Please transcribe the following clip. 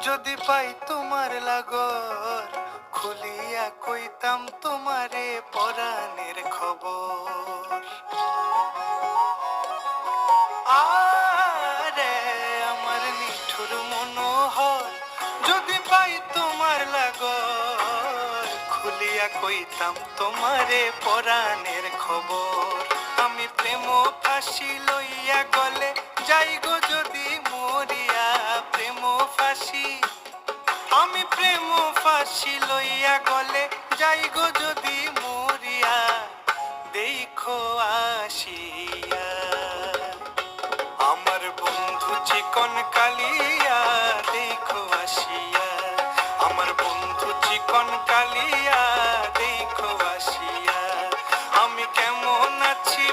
যদি পাই তোমার লাগর, খুলিয়া কইতাম তোমারে পরাণের খবর। আরে আমার নিঠুর মনোহর, যদি পাই তোমার লাগর, খুলিয়া কইতাম তোমারে পরাণের খবর। আমি প্রেম ফাঁসি লইয়া গলে যাই গো যদি মরিয়া, প্রেম ফাঁসি, আমি প্রেম ফাঁসি লইয়া গলে যাই গো যদি মরিয়া, দেখো আসিয়া আমার বন্ধু চিকন কালিয়া, দেখো আসিয়া আমার বন্ধু চিকন কালিয়া, দেখো আসিয়া আমি কেমন আছি।